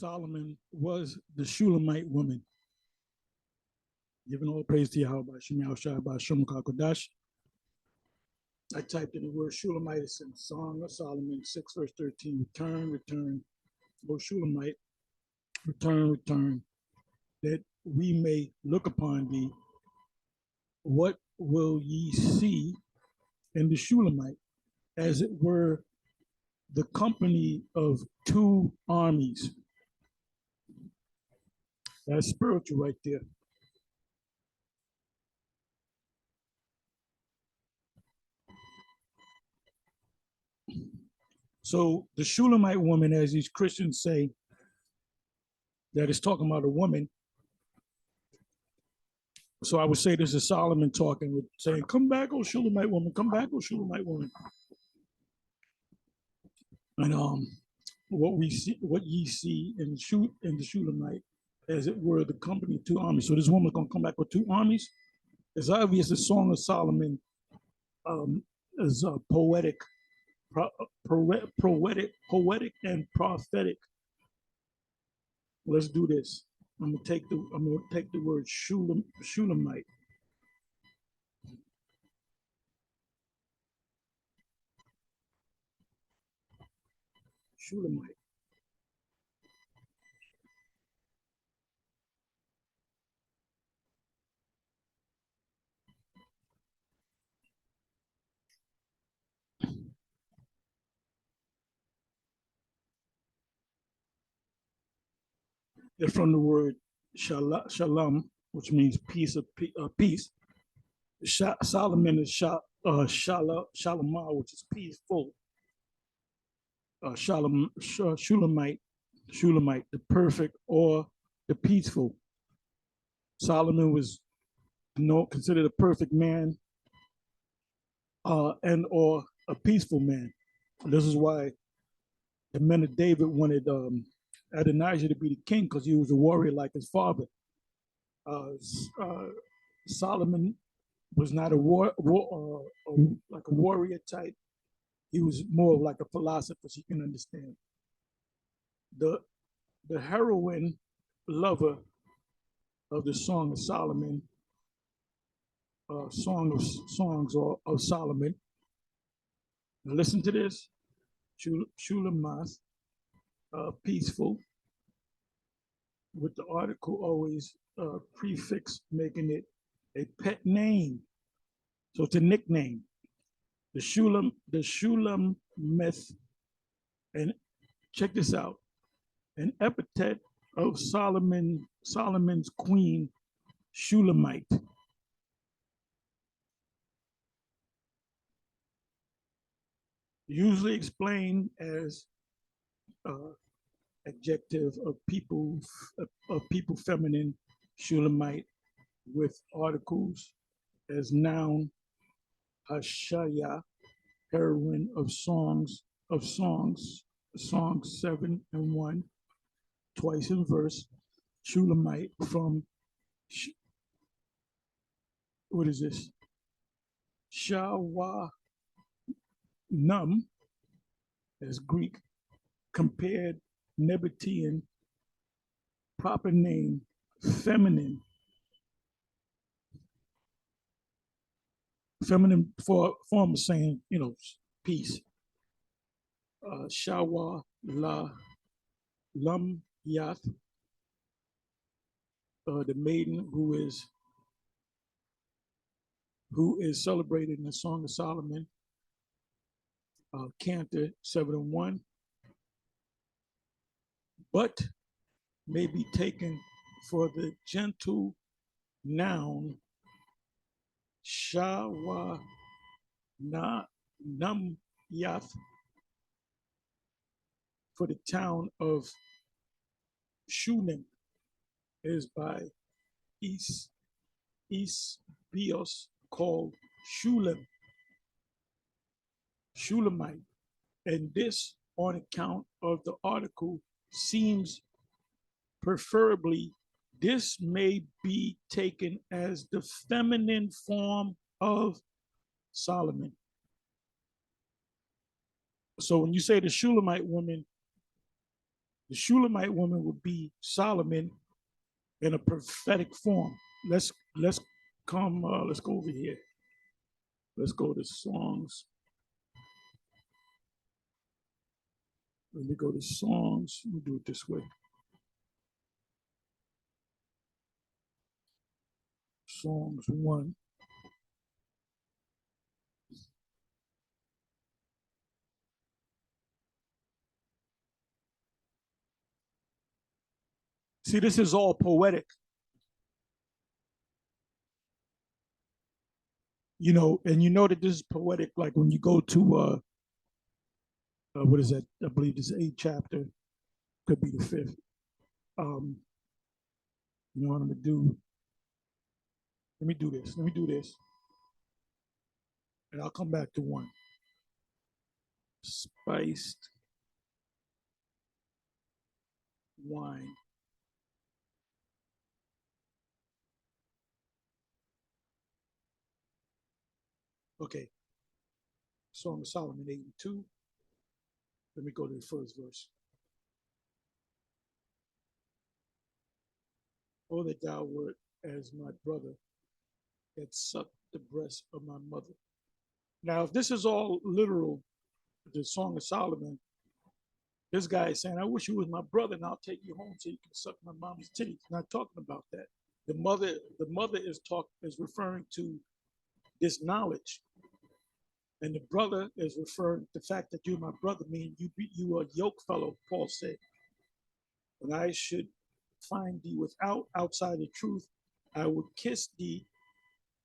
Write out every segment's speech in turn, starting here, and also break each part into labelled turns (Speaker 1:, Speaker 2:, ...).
Speaker 1: Solomon was the Shulamite woman. Giving all praise to Yahweh, Shem Yahushua, Shem Kakodash. I typed in the word Shulamite. It's in Song of Solomon 6, verse 13. Return, return, O Shulamite, return, return, that we may look upon thee. What will ye see in the Shulamite? As it were the company of two armies. That's spiritual right there. So the Shulamite woman, as these Christians say, that is talking about a woman. So I would say this is Solomon talking, with saying, "Come back, O Shulamite woman! Come back, O Shulamite woman!" And what ye see in the Shulamite, as it were the company of two armies. So this woman's gonna come back with two armies. It's obvious the Song of Solomon is poetic and prophetic. Let's do this. I'm gonna take the word Shulamite. Shulamite. It's from the word shalom, which means peace. Peace. Solomon is shalomah, which is peaceful. Shulamite, the perfect or the peaceful. Solomon was considered a perfect man and or a peaceful man. This is why the men of David wanted Adonijah to be the king, because he was a warrior like his father. Solomon was not like a warrior type. He was more like a philosopher, so you can understand. The heroine lover of the Song of Solomon, Song of Songs of Solomon. Now listen to this. Shulamas, peaceful, with the article always prefix, making it a pet name. So it's a nickname. The Shulam myth, and check this out, an epithet of Solomon's queen, Shulamite. Usually explained as adjective of people feminine, Shulamite, with articles as noun, Hashaya, heroine of songs, Songs 7 and 1, twice in verse. Shulamite from, what is this? Shawanum, as Greek, compared Nabatean, proper name, feminine form of saying, peace. Shawa la lam yath, the maiden who is celebrated in the Song of Solomon, Cantor 7 and 1, but may be taken for the gentle noun Shawa na nam yath, for the town of Shunem is by Bios called Shulamite, and this on account of the article seems preferably this may be taken as the feminine form of Solomon. So when you say the Shulamite woman, The Shulamite woman would be Solomon in a prophetic form. Let's come. Let's go over here. Let's go to Songs. Let me go to Songs. We'll do it this way. Songs 1. See, this is all poetic. You know, and you know that this is poetic. Like when you go to what is that? I believe this 8th chapter, could be the 5th. You know what I'm gonna do? Let me do this. Let me do this, and I'll come back to 1. Spiced wine. Okay. Song of Solomon 82. Let me go to the first verse. Oh, that thou wert as my brother that sucked the breast of my mother. Now, if this is all literal, the Song of Solomon, this guy is saying, I wish you was my brother and I'll take you home so you can suck my mama's titties. Not talking about that. The mother is referring to this knowledge. And the brother is referring to the fact that you're my brother, meaning you are a yoke fellow, Paul said. When I should find thee outside the truth, I would kiss thee,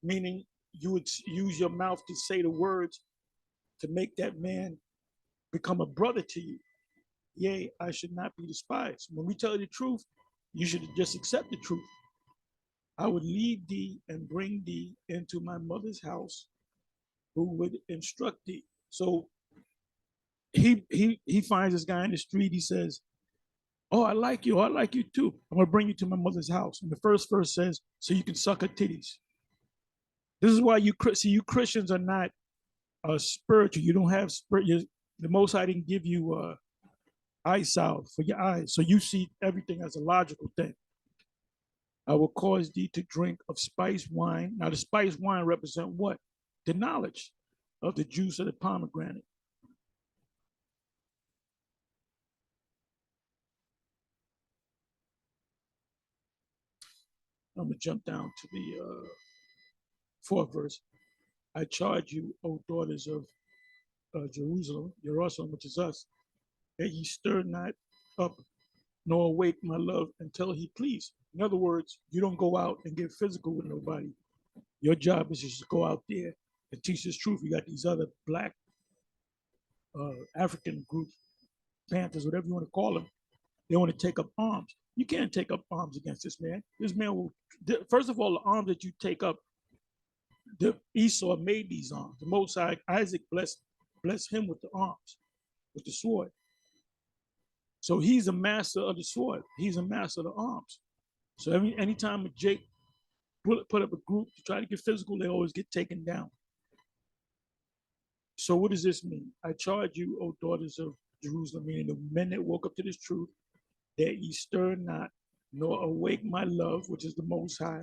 Speaker 1: meaning you would use your mouth to say the words to make that man become a brother to you. Yea, I should not be despised. When we tell you the truth, you should just accept the truth. I would lead thee and bring thee into my mother's house, who would instruct thee. So he finds this guy in the street. He says, oh, I like you. Oh, I like you too. I'm going to bring you to my mother's house. And the first verse says, so you can suck her titties. This is why you Christians are not spiritual. You don't have spirit. The Most High didn't give you eye salve for your eyes. So you see everything as a logical thing. I will cause thee to drink of spiced wine. Now, the spiced wine represent what? The knowledge of the juice of the pomegranate. I'm going to jump down to the 4th verse. I charge you, O daughters of Jerusalem, which is us, that ye stir not up nor awake my love until he please. In other words, you don't go out and get physical with nobody. Your job is just to go out there and teach this truth. You got these other black African groups, Panthers, whatever you want to call them. They want to take up arms. You can't take up arms against this man. This man will, first of all, the arms that you take up, Esau made these arms. The Most High, Isaac blessed him with the arms, with the sword. So he's a master of the sword. He's a master of the arms. So anytime Jake put up a group to try to get physical, they always get taken down. So what does this mean? I charge you, O daughters of Jerusalem, meaning the men that woke up to this truth, that ye stir not, nor awake my love, which is the Most High,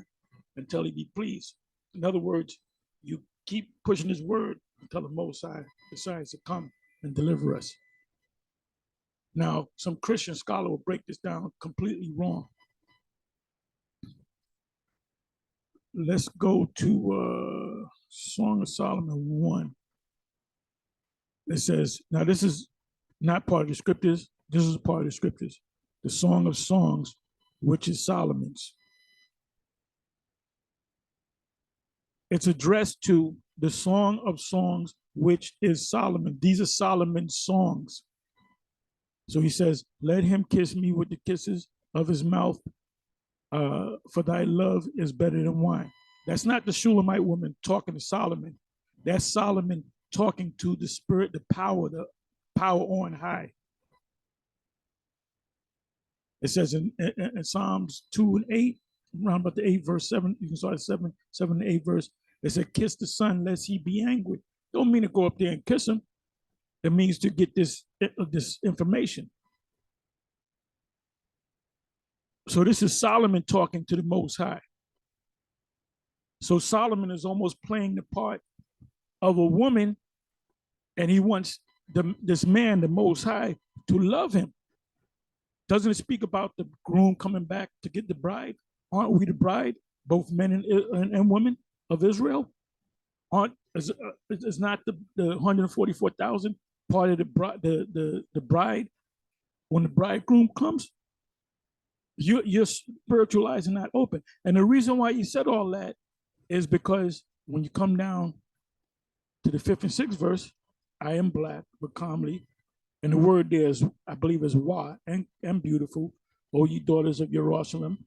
Speaker 1: until he be pleased. In other words, you keep pushing his word until the Most High decides to come and deliver us. Now, some Christian scholar will break this down completely wrong. Let's go to Song of Solomon 1. It says, now this is not part of the scriptures. This is part of the scriptures. The Song of Songs, which is Solomon's. It's addressed to the Song of Songs, which is Solomon. These are Solomon's songs. So he says, let him kiss me with the kisses of his mouth, for thy love is better than wine. That's not the Shulamite woman talking to Solomon. That's Solomon talking to the spirit, the power on high. It says in Psalms 2 and 8, around about the 8 verse 7, you can start at 7 and 8 verse. It said, kiss the son lest he be angry. Don't mean to go up there and kiss him. It means to get this information. So this is Solomon talking to the Most High. So Solomon is almost playing the part of a woman, and he wants this man, the Most High, to love him. Doesn't it speak about the groom coming back to get the bride? Aren't we the bride, both men and women of Israel? Aren't is not the 144,000 part of the bride when the bridegroom comes? You're spiritualizing that open. And the reason why you said all that is because when you come down to the fifth and sixth verse, I am black, but calmly. And the word there is, I believe, is wa and beautiful, O ye daughters of Jerusalem,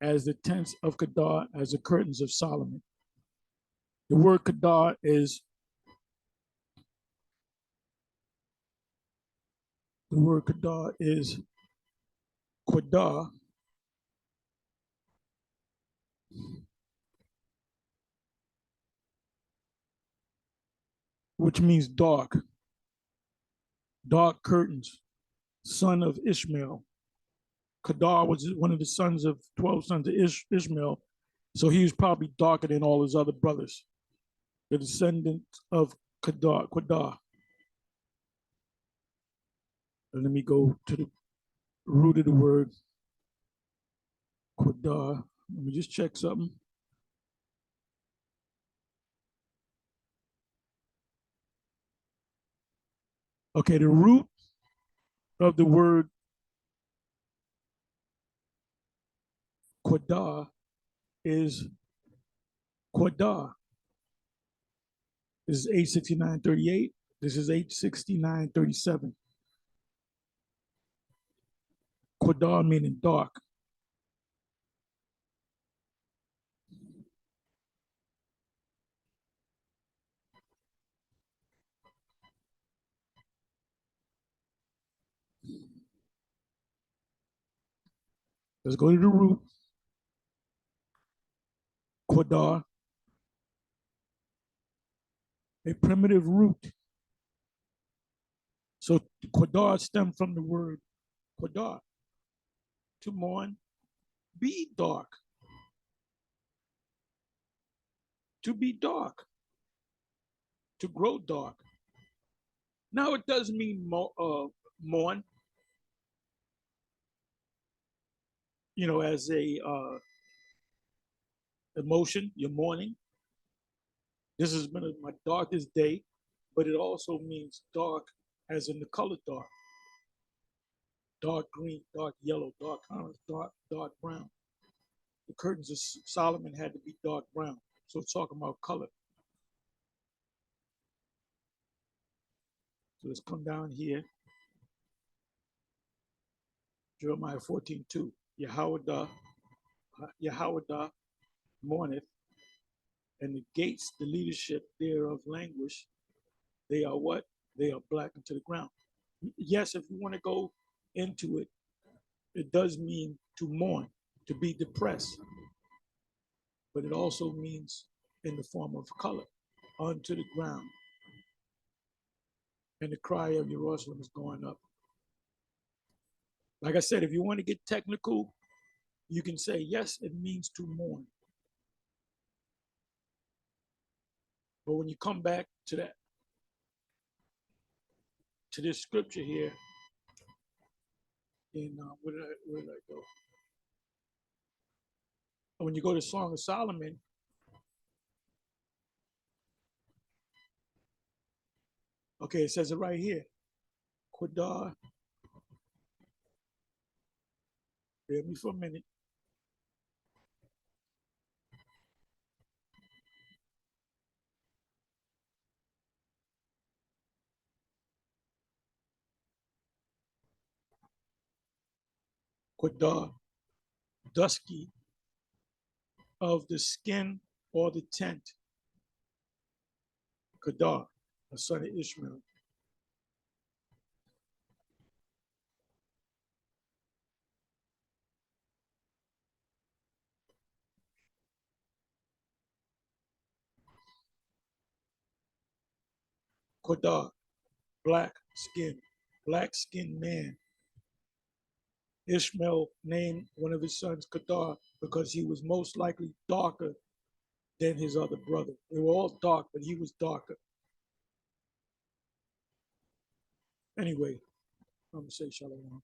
Speaker 1: as the tents of Kedar, as the curtains of Solomon. The word Kedar is Quadar, which means dark, dark curtains, son of Ishmael. Kedar was one of the sons of 12 sons of Ishmael, so he was probably darker than all his other brothers, the descendant of Quadar. And let me go to the root of the word Quadar. Let me just check something. Okay, the root of the word Quadar is Quadar. This is 869:38. This is 869:37. Quadar meaning dark. Let's go to the root. Quadar, a primitive root. So Quadar stemmed from the word Quadar, to mourn, be dark, to be dark, to grow dark. Now it does mean mourn, as a emotion, you're mourning. This has been my darkest day, but it also means dark as in the color dark. Dark green, dark yellow, dark orange, dark brown. The curtains of Solomon had to be dark brown. So it's talking about color. So let's come down here. Jeremiah 14:2. Yahweh mourneth, and the gates, the leadership thereof languish. They are what? They are blackened to the ground. Yes, if you want to go into it, it does mean to mourn, to be depressed, but it also means in the form of color, unto the ground. And the cry of Jerusalem is going up. Like I said, if you want to get technical, you can say, yes, it means to mourn. But when you come back to this scripture here, in where did I go? When you go to Song of Solomon, okay, it says it right here. Quadar, bear me for a minute. Quadar, dusky of the skin or the tent. Quadar, a son of Ishmael. Quadar, black skin man. Ishmael named one of his sons Kedar because he was most likely darker than his other brother. They were all dark, but he was darker. Anyway, I'm going to say shalom.